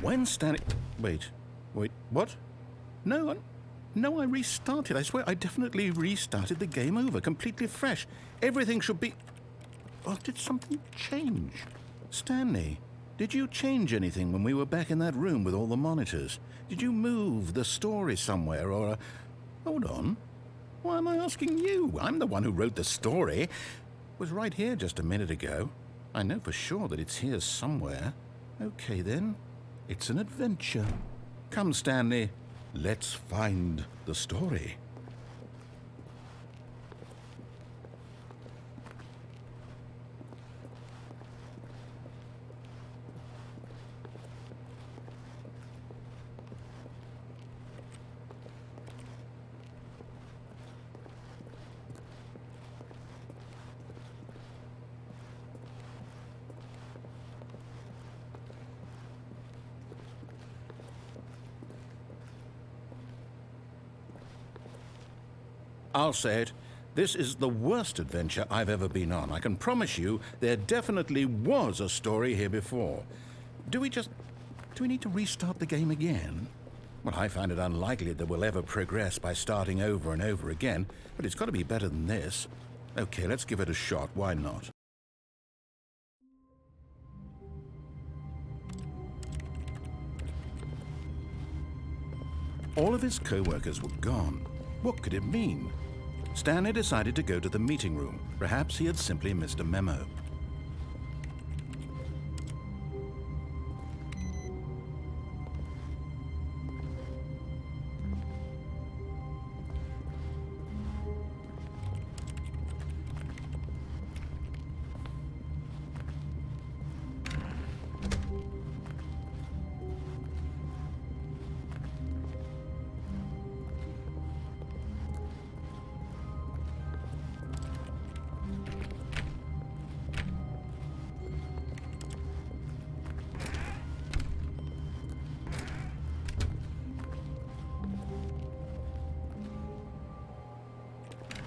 When Stanley... Wait, what? No, I restarted. I swear I definitely restarted the game over, completely fresh. Everything should be... Well, did something change? Stanley, did you change anything when we were back in that room with all the monitors? Did you move the story somewhere or... Hold on. Why am I asking you? I'm the one who wrote the story. It was right here just a minute ago. I know for sure that it's here somewhere. Okay, then. It's an adventure. Come, Stanley. Let's find the story. I'll say it. This is the worst adventure I've ever been on. I can promise you there definitely was a story here before. Do we need to restart the game again? Well, I find it unlikely that we'll ever progress by starting over and over again, but it's got to be better than this. Okay, let's give it a shot. Why not? All of his co-workers were gone. What could it mean? Stanley decided to go to the meeting room. Perhaps he had simply missed a memo.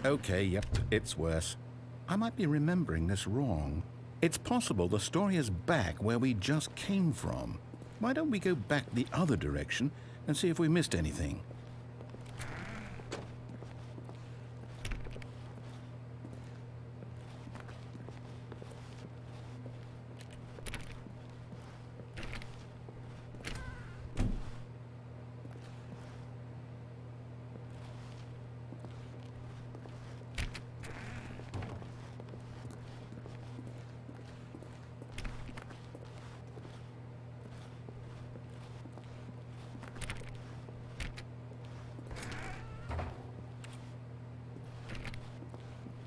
Okay, yep, it's worse. I might be remembering this wrong. It's possible the story is back where we just came from. Why don't we go back the other direction and see if we missed anything?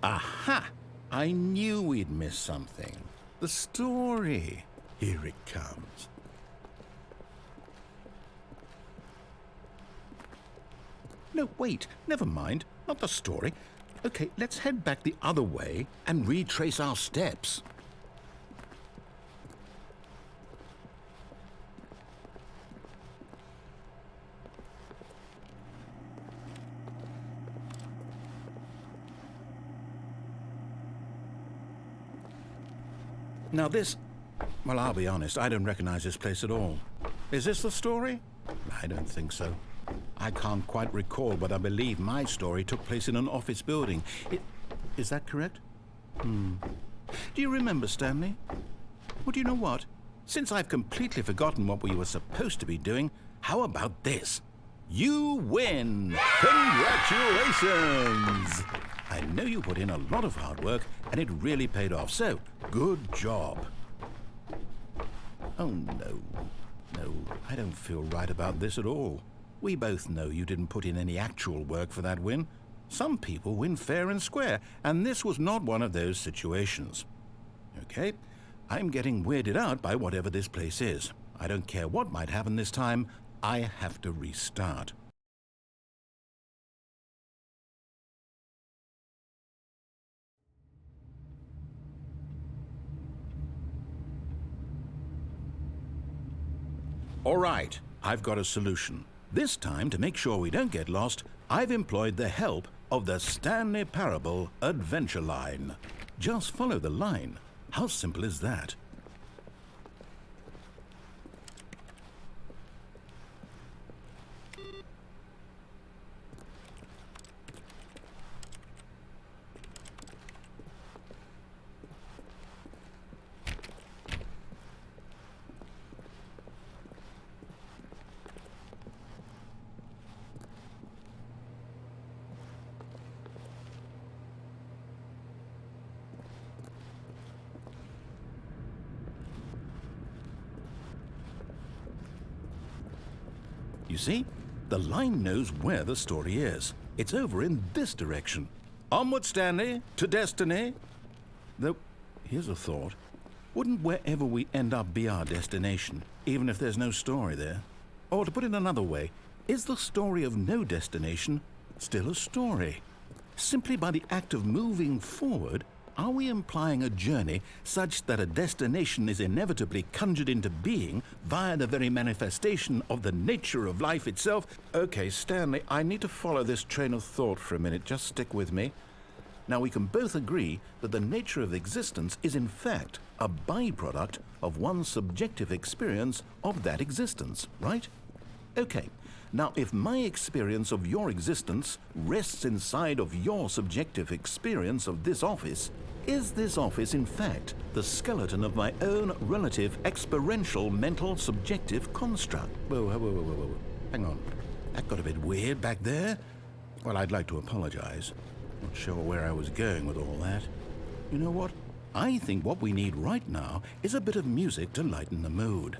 Aha! I knew we'd miss something. The story. Here it comes. No, wait. Never mind. Not the story. Okay, let's head back the other way and retrace our steps. Now this... Well, I'll be honest, I don't recognize this place at all. Is this the story? I don't think so. I can't quite recall, but I believe my story took place in an office building. Is that correct? Do you remember, Stanley? Well, do you know what? Since I've completely forgotten what we were supposed to be doing, how about this? You win! Congratulations! I know you put in a lot of hard work, and it really paid off, so good job. Oh, no. No, I don't feel right about this at all. We both know you didn't put in any actual work for that win. Some people win fair and square, and this was not one of those situations. Okay, I'm getting weirded out by whatever this place is. I don't care what might happen this time, I have to restart. All right, I've got a solution. This time, to make sure we don't get lost, I've employed the help of the Stanley Parable Adventure Line. Just follow the line. How simple is that? You see? The line knows where the story is. It's over in this direction. Onward, Stanley, to destiny. Though, here's a thought. Wouldn't wherever we end up be our destination, even if there's no story there? Or to put it another way, is the story of no destination still a story? Simply by the act of moving forward, are we implying a journey such that a destination is inevitably conjured into being via the very manifestation of the nature of life itself? Okay, Stanley, I need to follow this train of thought for a minute. Just stick with me. Now, we can both agree that the nature of existence is in fact a byproduct of one's subjective experience of that existence, right? Okay. Now, if my experience of your existence rests inside of your subjective experience of this office, is this office, in fact, the skeleton of my own relative experiential mental subjective construct? Whoa. Hang on. That got a bit weird back there. Well, I'd like to apologize. Not sure where I was going with all that. You know what? I think what we need right now is a bit of music to lighten the mood.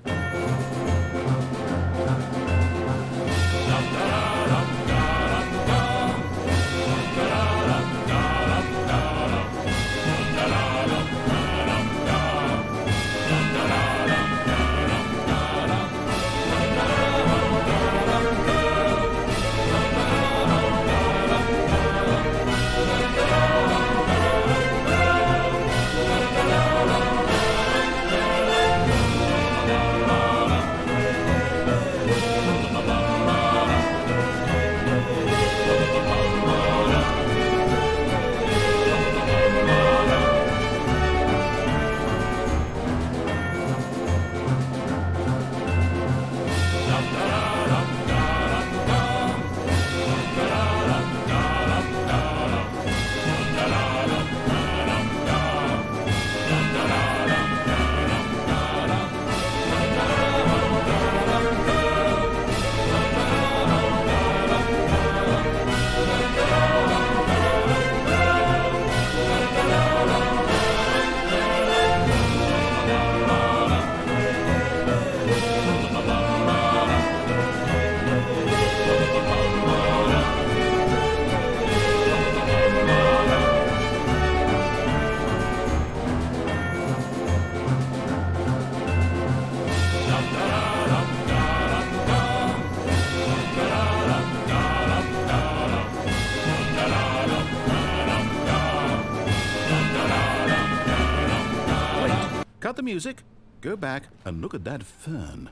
Cut the music, go back and look at that fern.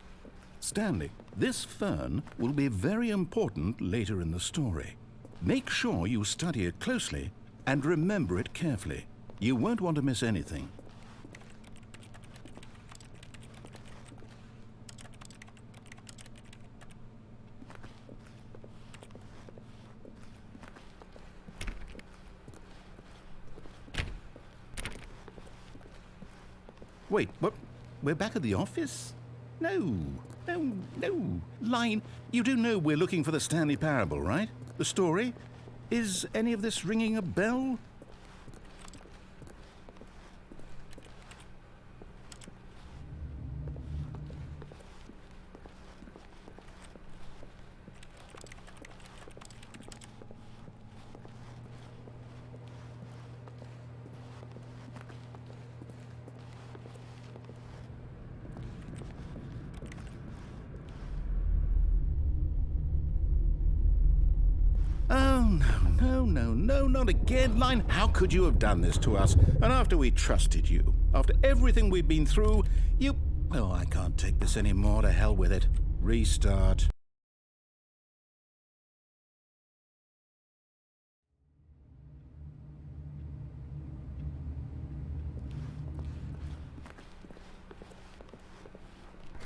Stanley, this fern will be very important later in the story. Make sure you study it closely and remember it carefully. You won't want to miss anything. Wait, what? We're back at the office? No. Line, you do know we're looking for the Stanley Parable, right? The story? Is any of this ringing a bell? No, not again, Line. How could you have done this to us? And after we trusted you, after everything we've been through, you... Oh, I can't take this anymore. To hell with it. Restart.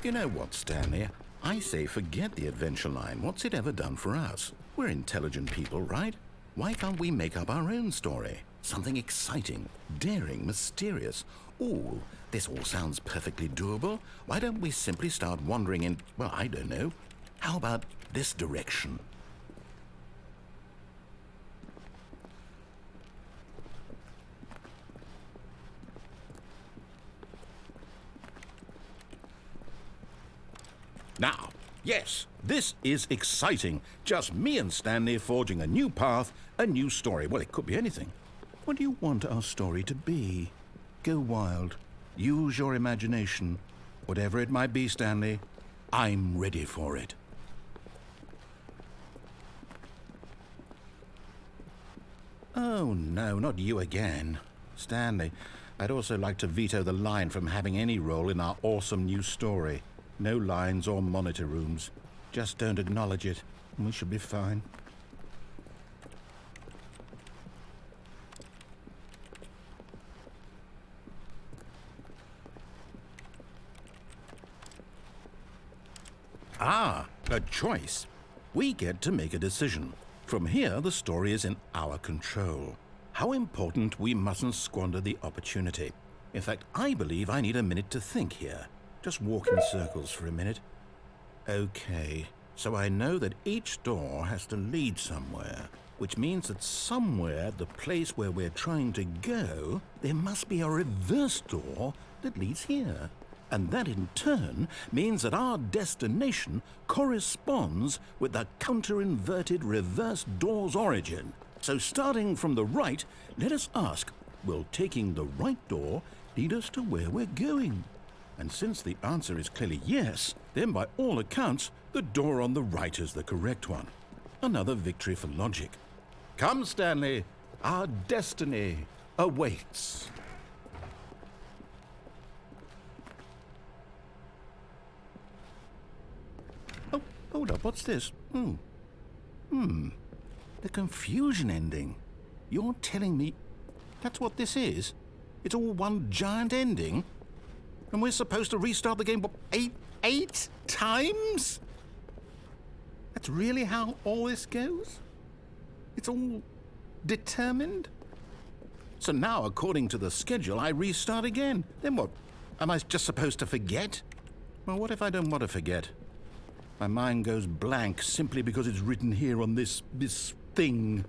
You know what, Stanley? I say forget the adventure line. What's it ever done for us? We're intelligent people, right? Why can't we make up our own story? Something exciting, daring, mysterious. Ooh, this all sounds perfectly doable. Why don't we simply start wandering in, well, I don't know. How about this direction? Now, Yes, this is exciting. Just me and Stanley forging a new path, a new story. Well, it could be anything. What do you want our story to be? Go wild. Use your imagination. Whatever it might be, Stanley, I'm ready for it. Oh, no, not you again. Stanley, I'd also like to veto the line from having any role in our awesome new story. No lines or monitor rooms. Just don't acknowledge it, and we should be fine. Ah, a choice. We get to make a decision. From here, the story is in our control. How important we mustn't squander the opportunity. In fact, I believe I need a minute to think here. Just walk in circles for a minute. Okay, so I know that each door has to lead somewhere, which means that somewhere, the place where we're trying to go, there must be a reverse door that leads here. And that in turn means that our destination corresponds with the counter-inverted reverse door's origin. So starting from the right, let us ask, will taking the right door lead us to where we're going? And since the answer is clearly yes, then by all accounts, the door on the right is the correct one. Another victory for logic. Come, Stanley, our destiny awaits. Oh, hold up, what's this? The confusion ending. You're telling me that's what this is? It's all one giant ending? And we're supposed to restart the game, what, eight times? That's really how all this goes? It's all determined? So now, according to the schedule, I restart again. Then what? Am I just supposed to forget? Well, what if I don't want to forget? My mind goes blank simply because it's written here on this thing,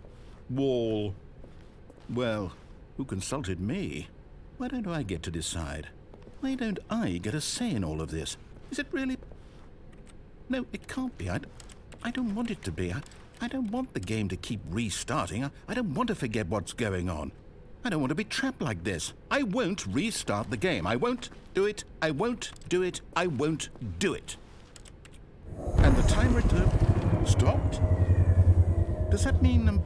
wall. Well, who consulted me? Why don't I get to decide? Why don't I get a say in all of this? Is it really? No, it can't be. I don't want it to be. I don't want the game to keep restarting. I don't want to forget what's going on. I don't want to be trapped like this. I won't restart the game. I won't do it. I won't do it. I won't do it. And the timer stopped? Does that mean,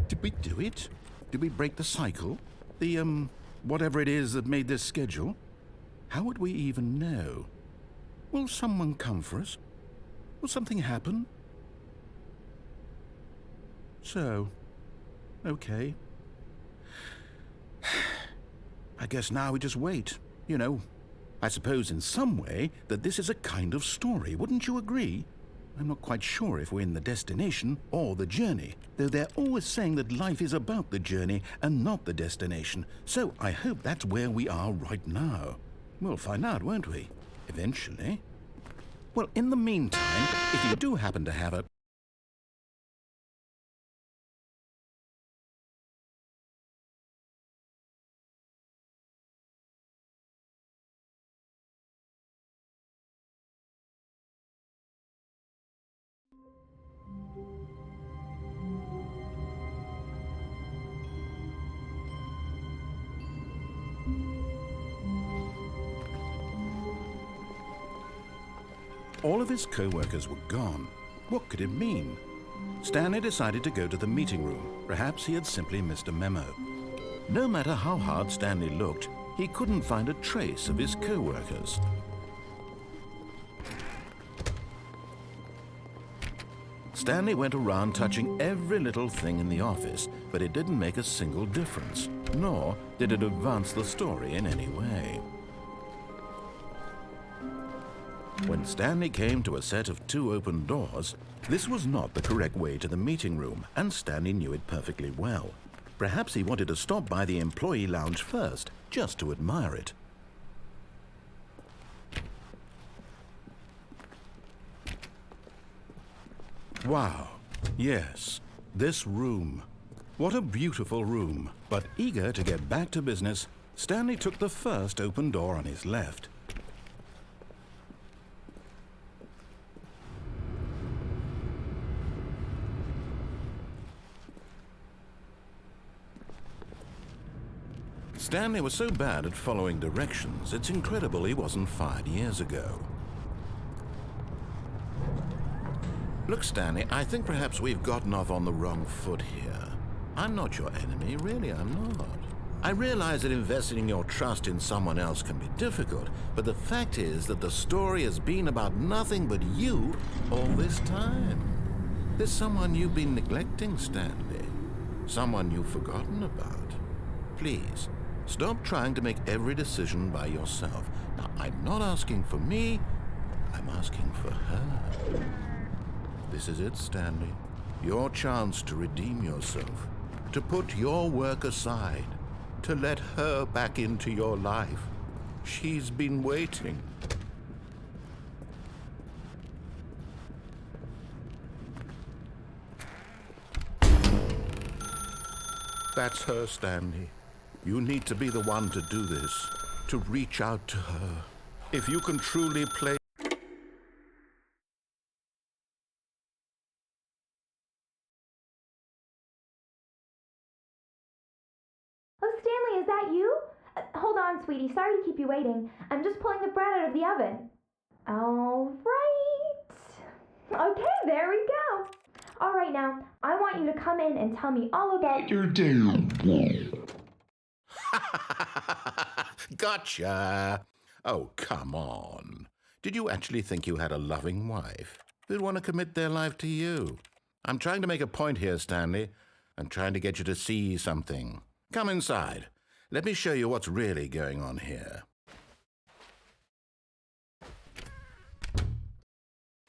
did we do it? Did we break the cycle? The, whatever it is that made this schedule? How would we even know? Will someone come for us? Will something happen? So, okay. I guess now we just wait, you know. I suppose in some way that this is a kind of story, wouldn't you agree? I'm not quite sure if we're in the destination or the journey, though they're always saying that life is about the journey and not the destination, so I hope that's where we are right now. We'll find out, won't we? Eventually. Well, in the meantime, if you do happen to have a... All of his co-workers were gone. What could it mean? Stanley decided to go to the meeting room. Perhaps he had simply missed a memo. No matter how hard Stanley looked, he couldn't find a trace of his co-workers. Stanley went around touching every little thing in the office, but it didn't make a single difference, nor did it advance the story in any way. When Stanley came to a set of 2 open doors, this was not the correct way to the meeting room, and Stanley knew it perfectly well. Perhaps he wanted to stop by the employee lounge first, just to admire it. Wow, yes, this room. What a beautiful room. But eager to get back to business, Stanley took the first open door on his left. Stanley was so bad at following directions, it's incredible he wasn't fired years ago. Look, Stanley, I think perhaps we've gotten off on the wrong foot here. I'm not your enemy, really, I'm not. I realize that investing your trust in someone else can be difficult, but the fact is that the story has been about nothing but you all this time. There's someone you've been neglecting, Stanley. Someone you've forgotten about. Please, stop trying to make every decision by yourself. Now, I'm not asking for me, I'm asking for her. This is it, Stanley. Your chance to redeem yourself, to put your work aside, to let her back into your life. She's been waiting. That's her, Stanley. You need to be the one to do this, to reach out to her. If you can truly play... Oh, Stanley, is that you? Hold on, sweetie. Sorry to keep you waiting. I'm just pulling the bread out of the oven. All right. Okay, there we go. All right, now, I want you to come in and tell me all about your day. Gotcha! Oh, come on. Did you actually think you had a loving wife who'd want to commit their life to you? I'm trying to make a point here, Stanley. I'm trying to get you to see something. Come inside. Let me show you what's really going on here.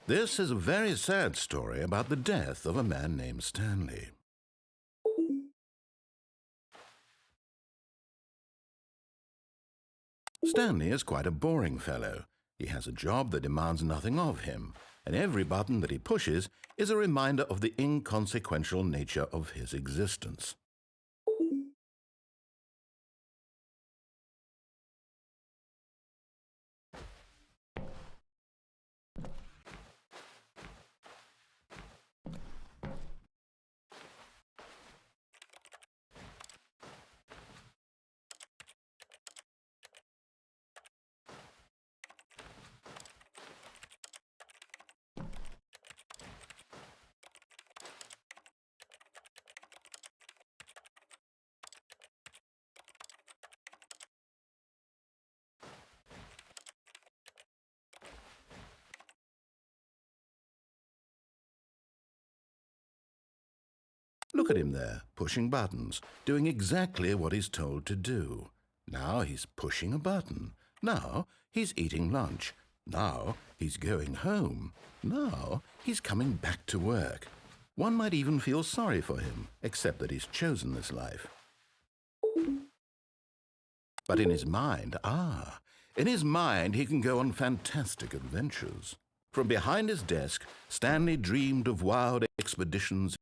This is a very sad story about the death of a man named Stanley. Stanley is quite a boring fellow. He has a job that demands nothing of him, and every button that he pushes is a reminder of the inconsequential nature of his existence. Look at him there, pushing buttons, doing exactly what he's told to do. Now he's pushing a button. Now he's eating lunch. Now he's going home. Now he's coming back to work. One might even feel sorry for him, except that he's chosen this life. But in his mind, he can go on fantastic adventures. From behind his desk, Stanley dreamed of wild expeditions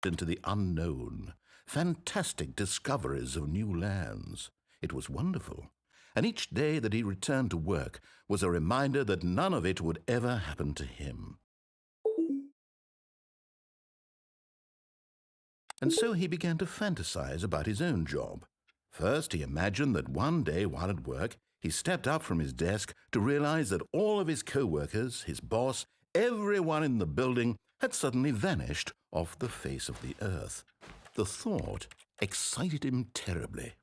into the unknown, fantastic discoveries of new lands. It was wonderful, and each day that he returned to work was a reminder that none of it would ever happen to him. And so he began to fantasize about his own job. First, he imagined that one day while at work, he stepped up from his desk to realize that all of his co-workers, his boss, everyone in the building had suddenly vanished off the face of the earth. The thought excited him terribly.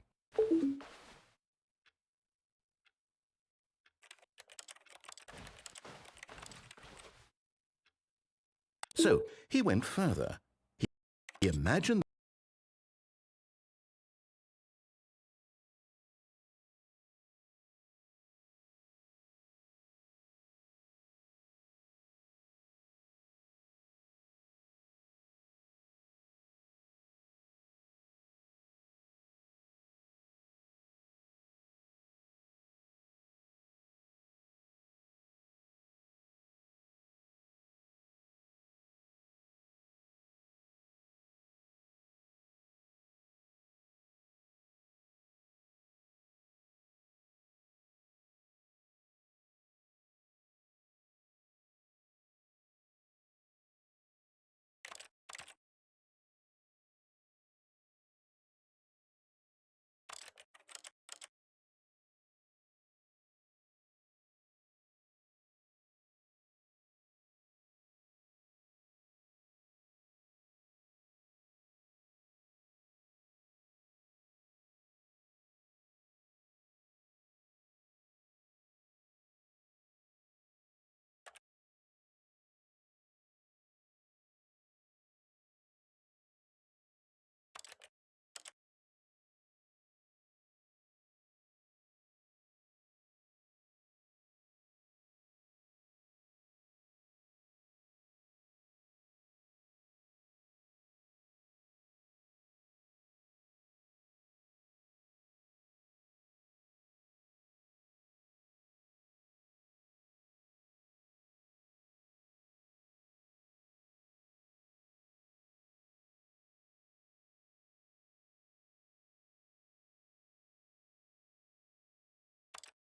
So he went further. He imagined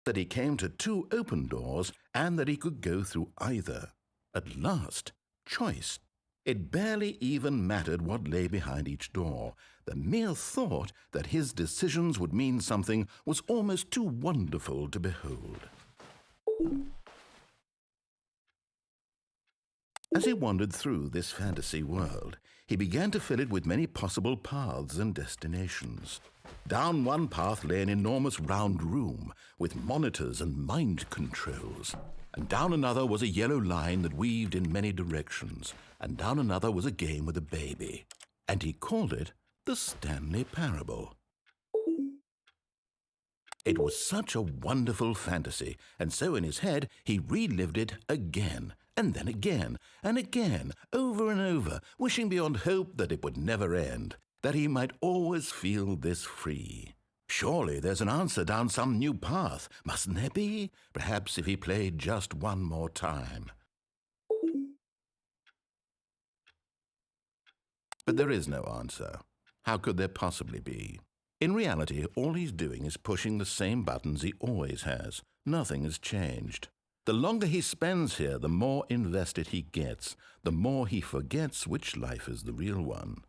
that he came to two open doors and that he could go through either. At last, choice. It barely even mattered what lay behind each door. The mere thought that his decisions would mean something was almost too wonderful to behold. As he wandered through this fantasy world, he began to fill it with many possible paths and destinations. Down one path lay an enormous round room with monitors and mind controls. And down another was a yellow line that weaved in many directions. And down another was a game with a baby. And he called it the Stanley Parable. It was such a wonderful fantasy, and so in his head he relived it again, and then again, and again, over and over, wishing beyond hope that it would never end, that he might always feel this free. Surely there's an answer down some new path, mustn't there be? Perhaps if he played just one more time. But there is no answer. How could there possibly be? In reality, all he's doing is pushing the same buttons he always has. Nothing has changed. The longer he spends here, the more invested he gets, the more he forgets which life is the real one.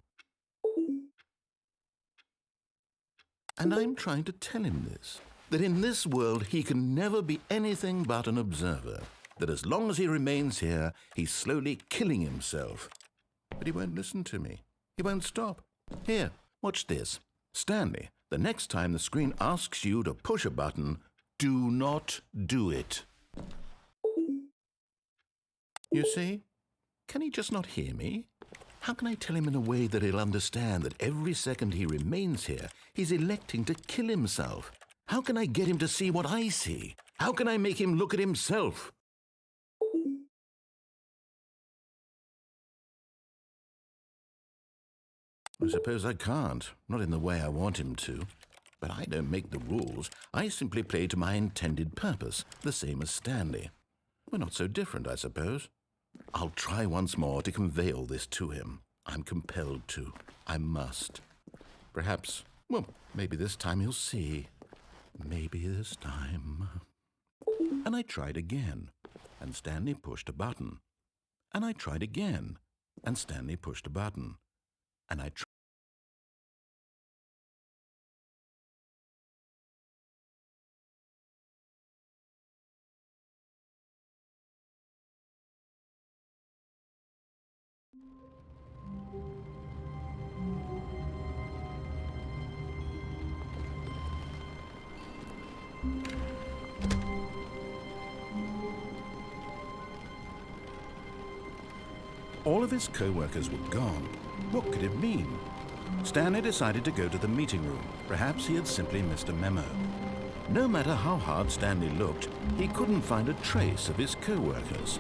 And I'm trying to tell him this, that in this world he can never be anything but an observer, that as long as he remains here, he's slowly killing himself. But he won't listen to me. He won't stop. Here, watch this. Stanley, the next time the screen asks you to push a button, do not do it. You see? Can he just not hear me? How can I tell him in a way that he'll understand that every second he remains here, he's electing to kill himself? How can I get him to see what I see? How can I make him look at himself? I suppose I can't, not in the way I want him to. But I don't make the rules. I simply play to my intended purpose, the same as Stanley. We're not so different, I suppose. I'll try once more to convey all this to him. I'm compelled to. I must. Perhaps, well, maybe this time he'll see. Maybe this time. And I tried again, and Stanley pushed a button. And I tried again, and Stanley pushed a button. And I tried. All of his co-workers were gone. What could it mean? Stanley decided to go to the meeting room. Perhaps he had simply missed a memo. No matter how hard Stanley looked, he couldn't find a trace of his co-workers.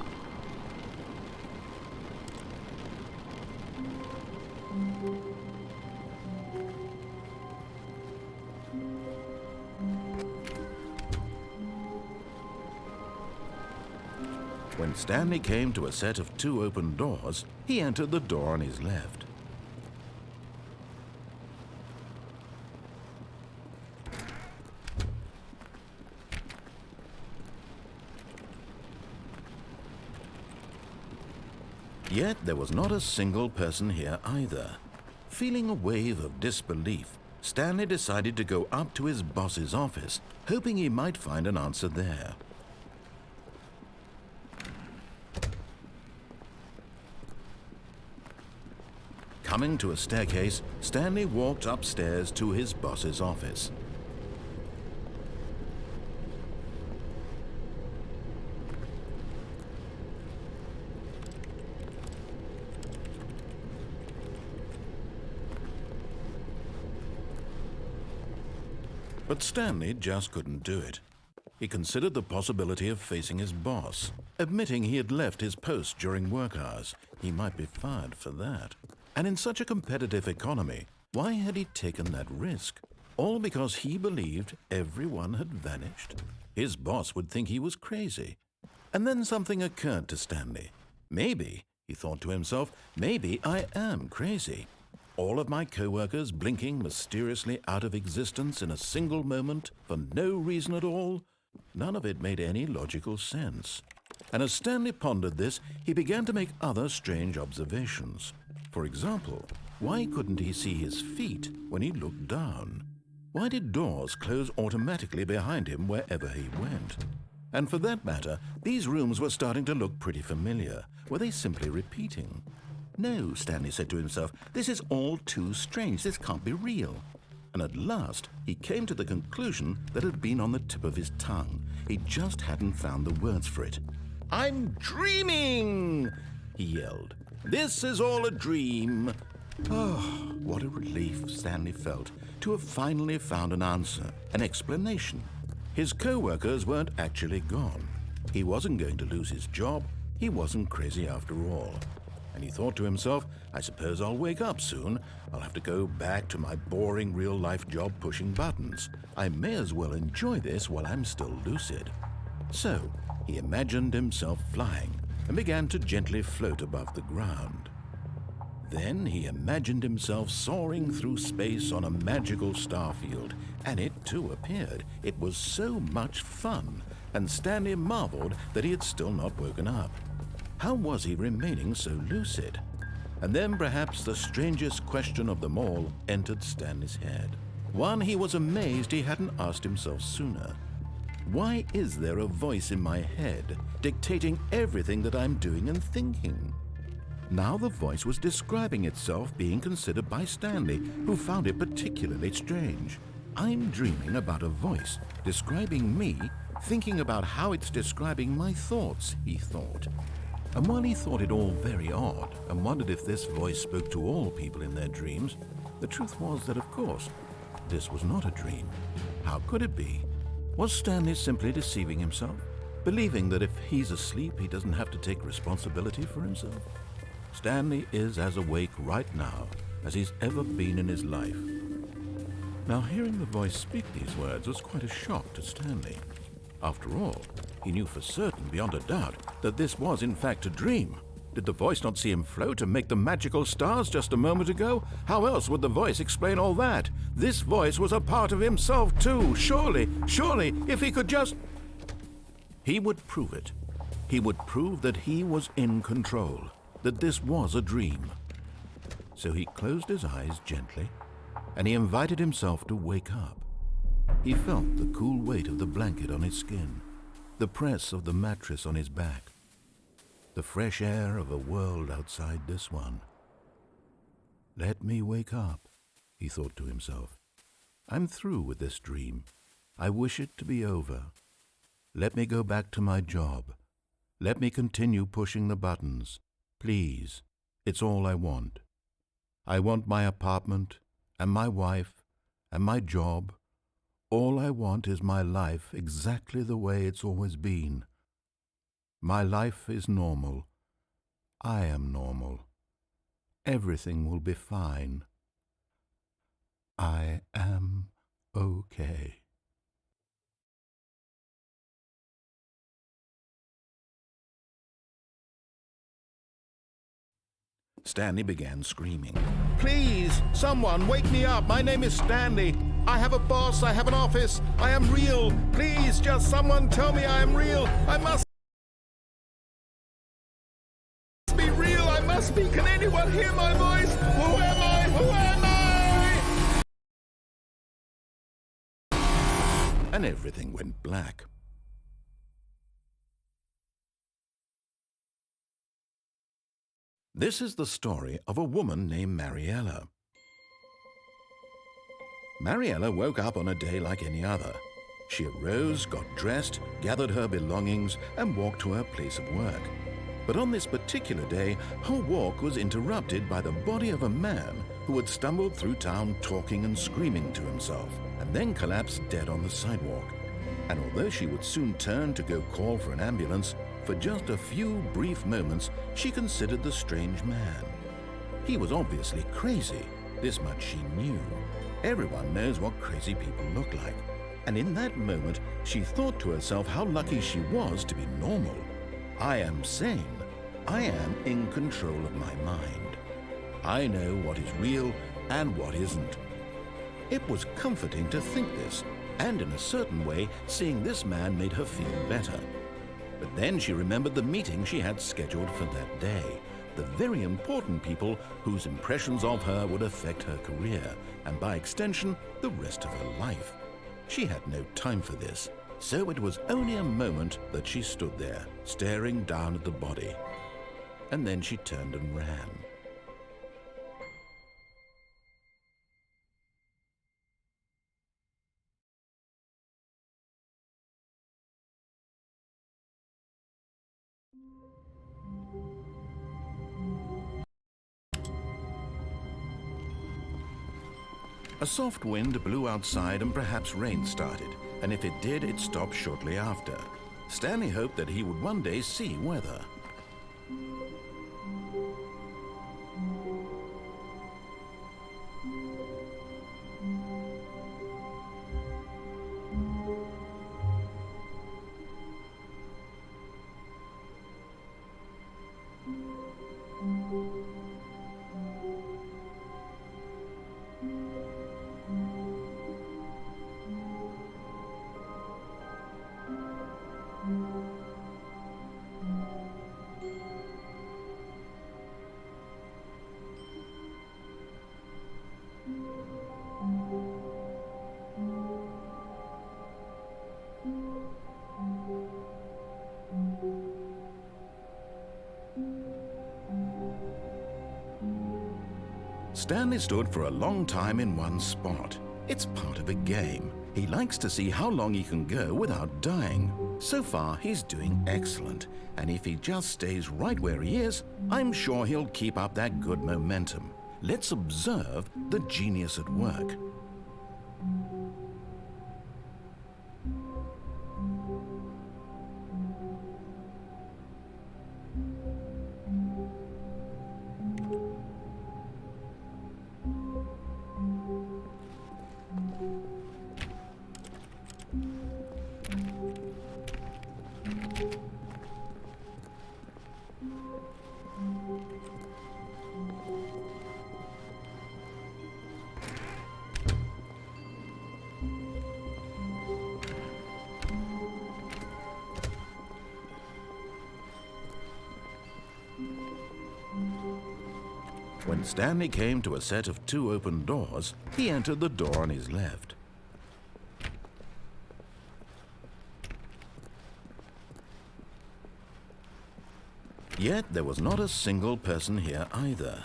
When Stanley came to a set of 2 open doors, he entered the door on his left. Yet there was not a single person here either. Feeling a wave of disbelief, Stanley decided to go up to his boss's office, hoping he might find an answer there. Coming to a staircase, Stanley walked upstairs to his boss's office. But Stanley just couldn't do it. He considered the possibility of facing his boss. Admitting he had left his post during work hours, he might be fired for that. And in such a competitive economy, why had he taken that risk? All because he believed everyone had vanished? His boss would think he was crazy. And then something occurred to Stanley. Maybe, he thought to himself, maybe I am crazy. All of my co-workers blinking mysteriously out of existence in a single moment for no reason at all? None of it made any logical sense. And as Stanley pondered this, he began to make other strange observations. For example, why couldn't he see his feet when he looked down? Why did doors close automatically behind him wherever he went? And for that matter, these rooms were starting to look pretty familiar. Were they simply repeating? No, Stanley said to himself, this is all too strange. This can't be real. And at last, he came to the conclusion that had been on the tip of his tongue. He just hadn't found the words for it. "I'm dreaming!" he yelled. "This is all a dream." Oh, what a relief Stanley felt to have finally found an answer, an explanation. His co-workers weren't actually gone. He wasn't going to lose his job. He wasn't crazy after all. And he thought to himself, I suppose I'll wake up soon. I'll have to go back to my boring real-life job pushing buttons. I may as well enjoy this while I'm still lucid. So he imagined himself flying and began to gently float above the ground. Then he imagined himself soaring through space on a magical starfield, and it too appeared. It was so much fun, and Stanley marveled that he had still not woken up. How was he remaining so lucid? And then perhaps the strangest question of them all entered Stanley's head. One he was amazed he hadn't asked himself sooner. Why is there a voice in my head dictating everything that I'm doing and thinking? Now the voice was describing itself being considered by Stanley, who found it particularly strange. I'm dreaming about a voice describing me, thinking about how it's describing my thoughts, he thought. And while he thought it all very odd and wondered if this voice spoke to all people in their dreams, the truth was that, of course, this was not a dream. How could it be? Was Stanley simply deceiving himself, believing that if he's asleep, he doesn't have to take responsibility for himself? Stanley is as awake right now as he's ever been in his life. Now, hearing the voice speak these words was quite a shock to Stanley. After all, he knew for certain, beyond a doubt, that this was in fact a dream. Did the voice not see him float and make the magical stars just a moment ago? How else would the voice explain all that? This voice was a part of himself too. Surely, if he could just... He would prove it. He would prove that he was in control, that this was a dream. So he closed his eyes gently, and he invited himself to wake up. He felt the cool weight of the blanket on his skin, the press of the mattress on his back, the fresh air of a world outside this one. Let me wake up, he thought to himself. I'm through with this dream. I wish it to be over. Let me go back to my job. Let me continue pushing the buttons. Please, It's all I want. I want my apartment, and my wife, and my job. All I want is my life exactly the way it's always been. My life is normal. I am normal. Everything will be fine. I am okay. Stanley began screaming. Please, someone, wake me up. My name is Stanley. I have a boss. I have an office. I am real. Please, just someone tell me I am real. I must be real. I must be. Can anyone hear my voice? Who am I? Who am I? And everything went black. This is the story of a woman named Mariella. Mariella woke up on a day like any other. She arose, got dressed, gathered her belongings, and walked to her place of work. But on this particular day, her walk was interrupted by the body of a man who had stumbled through town talking and screaming to himself, and then collapsed dead on the sidewalk. And although she would soon turn to go call for an ambulance, for just a few brief moments, she considered the strange man. He was obviously crazy. This much she knew. Everyone knows what crazy people look like. And in that moment, she thought to herself how lucky she was to be normal. I am sane. I am in control of my mind. I know what is real and what isn't. It was comforting to think this, and in a certain way, seeing this man made her feel better. But then she remembered the meeting she had scheduled for that day, the very important people whose impressions of her would affect her career, and by extension, the rest of her life. She had no time for this, so it was only a moment that she stood there, staring down at the body. And then she turned and ran. A soft wind blew outside and perhaps rain started, and if it did, it stopped shortly after. Stanley hoped that he would one day see weather. Stanley stood for a long time in one spot. It's part of a game. He likes to see how long he can go without dying. So far, he's doing excellent. And if he just stays right where he is, I'm sure he'll keep up that good momentum. Let's observe the genius at work. When Stanley came to a set of 2 open doors, he entered the door on his left. Yet there was not a single person here either.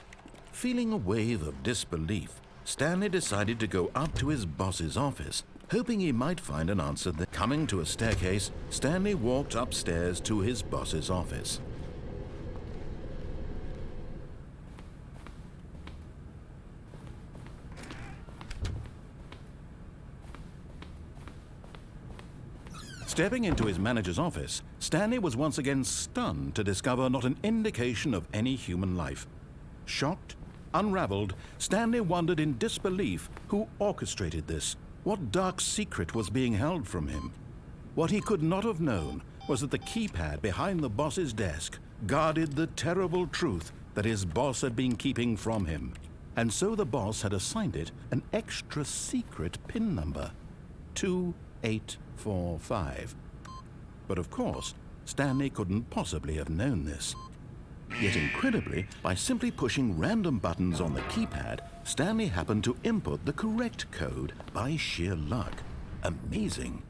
Feeling a wave of disbelief, Stanley decided to go up to his boss's office, hoping he might find an answer there. Coming to a staircase, Stanley walked upstairs to his boss's office. Stepping into his manager's office, Stanley was once again stunned to discover not an indication of any human life. Shocked, unraveled, Stanley wondered in disbelief who orchestrated this. What dark secret was being held from him? What he could not have known was that the keypad behind the boss's desk guarded the terrible truth that his boss had been keeping from him. And so the boss had assigned it an extra secret PIN number, 2845. But of course, Stanley couldn't possibly have known this. Yet incredibly, by simply pushing random buttons on the keypad, Stanley happened to input the correct code by sheer luck. Amazing.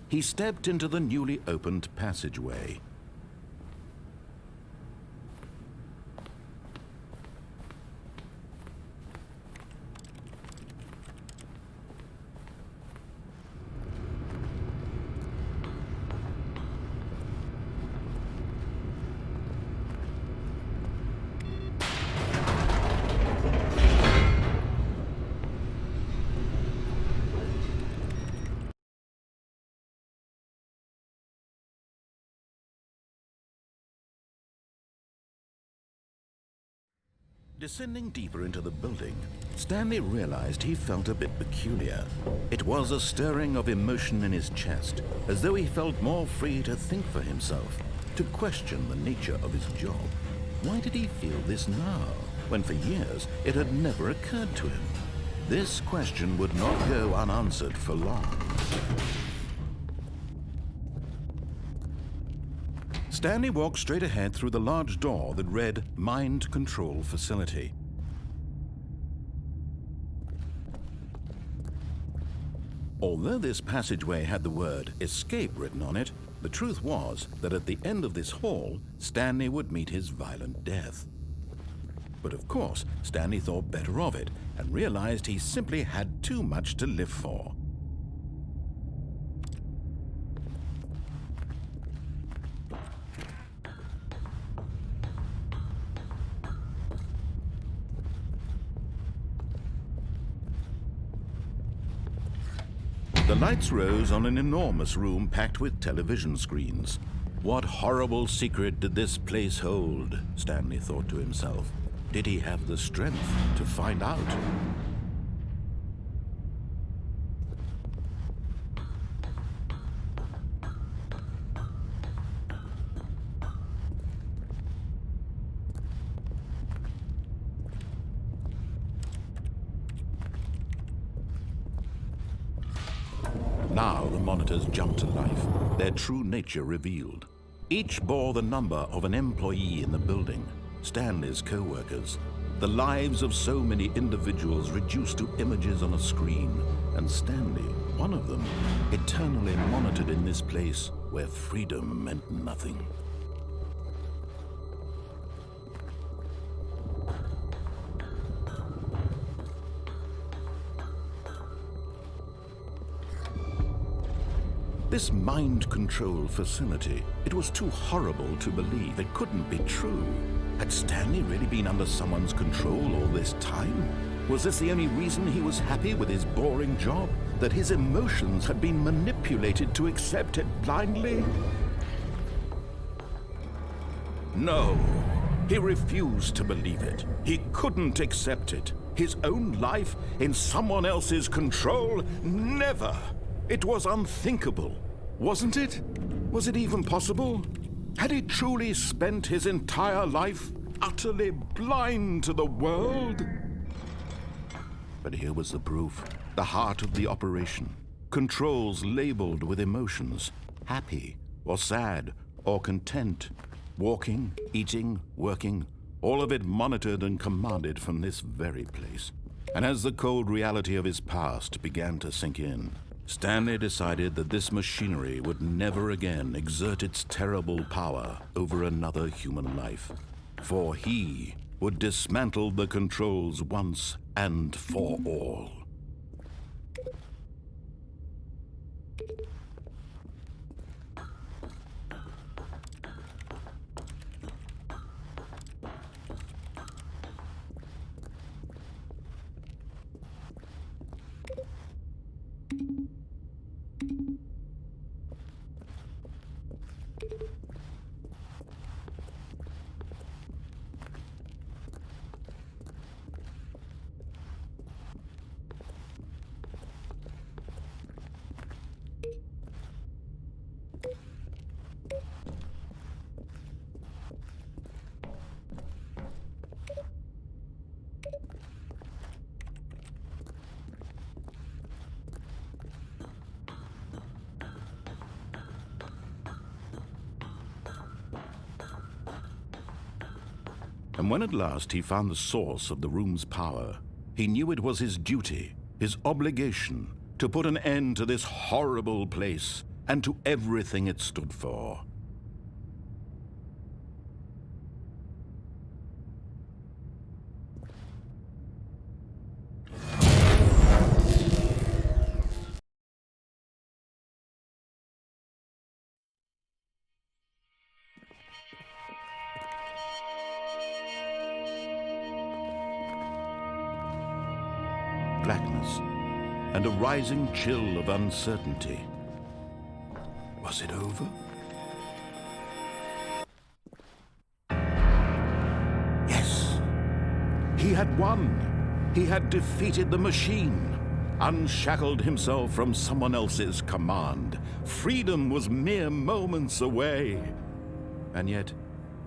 He stepped into the newly opened passageway. Descending deeper into the building, Stanley realized he felt a bit peculiar. It was a stirring of emotion in his chest, as though he felt more free to think for himself, to question the nature of his job. Why did he feel this now, when for years it had never occurred to him? This question would not go unanswered for long. Stanley walked straight ahead through the large door that read Mind Control Facility. Although this passageway had the word Escape written on it, the truth was that at the end of this hall, Stanley would meet his violent death. But of course, Stanley thought better of it and realized he simply had too much to live for. The lights rose on an enormous room packed with television screens. What horrible secret did this place hold? Stanley thought to himself. Did he have the strength to find out? Now the monitors jumped to life, their true nature revealed. Each bore the number of an employee in the building, Stanley's co-workers. The lives of so many individuals reduced to images on a screen, and Stanley, one of them, eternally monitored in this place where freedom meant nothing. This mind control facility, it was too horrible to believe. It couldn't be true. Had Stanley really been under someone's control all this time? Was this the only reason he was happy with his boring job? That his emotions had been manipulated to accept it blindly? No, he refused to believe it. He couldn't accept it. His own life in someone else's control? Never! It was unthinkable, wasn't it? Was it even possible? Had he truly spent his entire life utterly blind to the world? But here was the proof, the heart of the operation. Controls labeled with emotions, happy or sad or content. Walking, eating, working, all of it monitored and commanded from this very place. And as the cold reality of his past began to sink in, Stanley decided that this machinery would never again exert its terrible power over another human life, for he would dismantle the controls once and for all. And when at last he found the source of the room's power, he knew it was his duty, his obligation, to put an end to this horrible place and to everything it stood for. Blackness and a rising chill of uncertainty. Was it over? Yes! He had won! He had defeated the machine, unshackled himself from someone else's command. Freedom was mere moments away. And yet,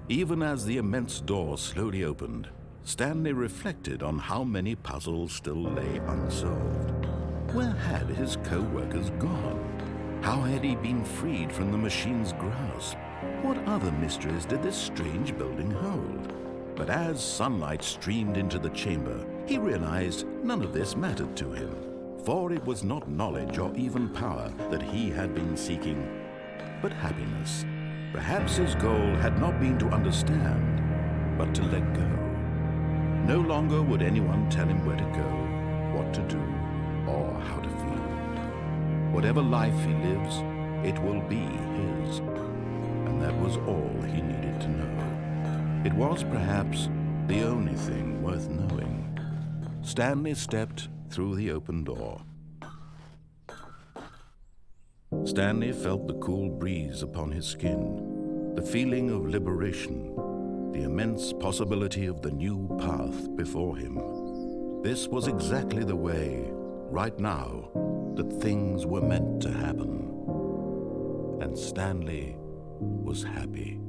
even as the immense door slowly opened, Stanley reflected on how many puzzles still lay unsolved. Where had his co-workers gone? How had he been freed from the machine's grasp? What other mysteries did this strange building hold? But as sunlight streamed into the chamber, he realized none of this mattered to him, for it was not knowledge or even power that he had been seeking, but happiness. Perhaps his goal had not been to understand, but to let go. No longer would anyone tell him where to go, what to do, or how to feel. Whatever life he lives, it will be his. And that was all he needed to know. It was perhaps the only thing worth knowing. Stanley stepped through the open door. Stanley felt the cool breeze upon his skin, the feeling of liberation, the immense possibility of the new path before him. This was exactly the way, right now, that things were meant to happen. And Stanley was happy.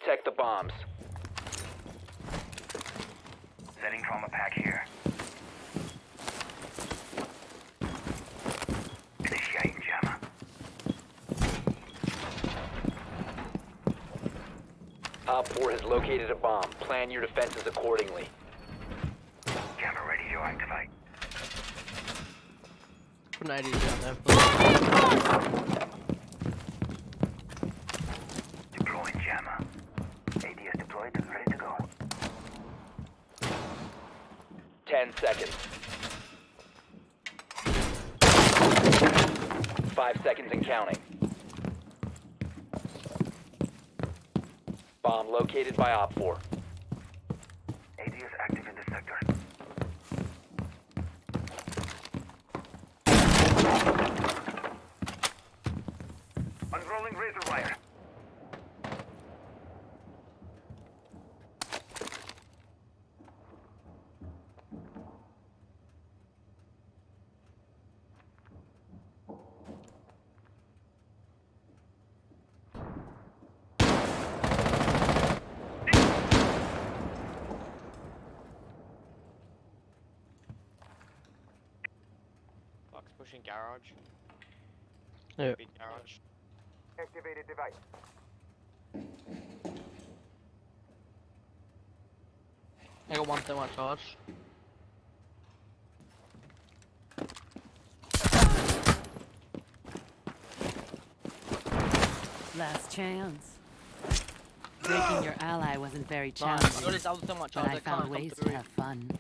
Protect the bombs. Setting trauma pack here. Initiating jammer. Op 4 has located a bomb. Plan your defenses accordingly. Jammer ready to activate. Put an AD down there. Deploying jammer. ADS deployed and ready to go. 10 seconds. 5 seconds and counting. Bomb located by Op 4. ADS active in the sector. Unrolling razor wire. Fox pushing garage. Yeah. Big garage. Activated device. I got one thermite charge. Last chance. Breaking your ally wasn't very Nice. I got challenging, this other thermite but charge. I They found can't come ways to through. have fun.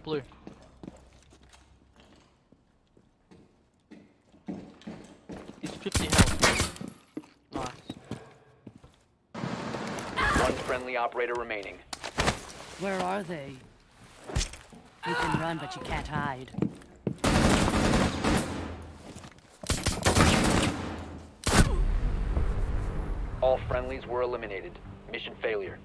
Blue. He's 50 health. Nice. One friendly operator remaining. Where are they? You can run, but you can't hide. All friendlies were eliminated. Mission failure.